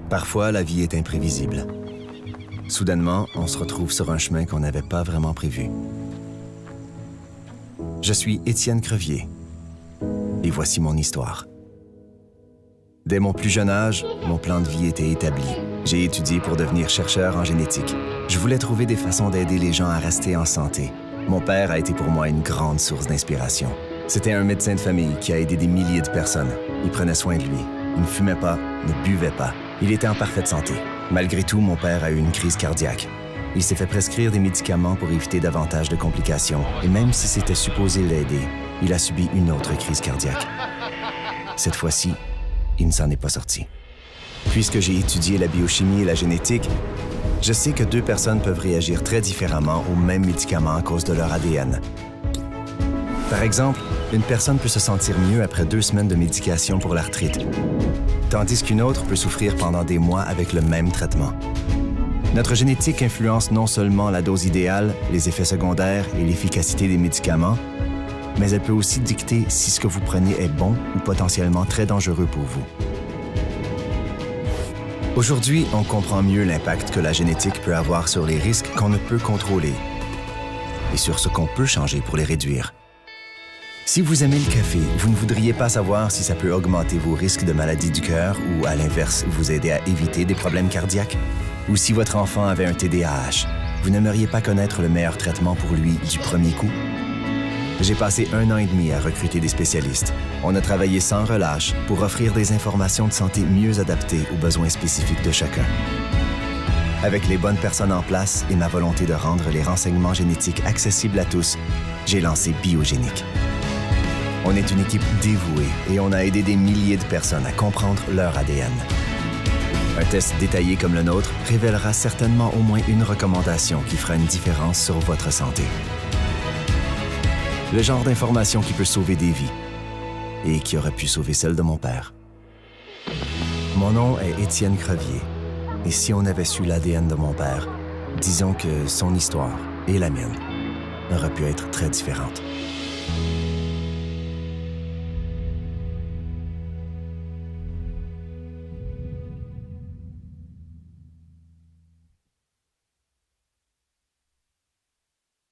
Parfois, la vie est imprévisible. Soudainement, on se retrouve sur un chemin qu'on n'avait pas vraiment prévu. Je suis Étienne Crevier, et voici mon histoire. Dès mon plus jeune âge, mon plan de vie était établi. J'ai étudié pour devenir chercheur en génétique. Je voulais trouver des façons d'aider les gens à rester en santé. Mon père a été pour moi une grande source d'inspiration. C'était un médecin de famille qui a aidé des milliers de personnes. Il prenait soin de lui. Il ne fumait pas, ne buvait pas. Il était en parfaite santé. Malgré tout, mon père a eu une crise cardiaque. Il s'est fait prescrire des médicaments pour éviter davantage de complications. Et même si c'était supposé l'aider, il a subi une autre crise cardiaque. Cette fois-ci, il ne s'en est pas sorti. Puisque j'ai étudié la biochimie et la génétique, je sais que deux personnes peuvent réagir très différemment aux mêmes médicaments à cause de leur ADN. Par exemple, une personne peut se sentir mieux après 2 semaines de médication pour l'arthrite, tandis qu'une autre peut souffrir pendant des mois avec le même traitement. Notre génétique influence non seulement la dose idéale, les effets secondaires et l'efficacité des médicaments, mais elle peut aussi dicter si ce que vous prenez est bon ou potentiellement très dangereux pour vous. Aujourd'hui, on comprend mieux l'impact que la génétique peut avoir sur les risques qu'on ne peut contrôler et sur ce qu'on peut changer pour les réduire. Si vous aimez le café, vous ne voudriez pas savoir si ça peut augmenter vos risques de maladies du cœur ou, à l'inverse, vous aider à éviter des problèmes cardiaques? Ou si votre enfant avait un TDAH, vous n'aimeriez pas connaître le meilleur traitement pour lui du premier coup? J'ai passé 1 an et demi à recruter des spécialistes. On a travaillé sans relâche pour offrir des informations de santé mieux adaptées aux besoins spécifiques de chacun. Avec les bonnes personnes en place et ma volonté de rendre les renseignements génétiques accessibles à tous, j'ai lancé Biogénique. On est une équipe dévouée et on a aidé des milliers de personnes à comprendre leur ADN. Un test détaillé comme le nôtre révélera certainement au moins une recommandation qui fera une différence sur votre santé. Le genre d'information qui peut sauver des vies et qui aurait pu sauver celle de mon père. Mon nom est Étienne Crevier et si on avait su l'ADN de mon père, disons que son histoire et la mienne auraient pu être très différentes.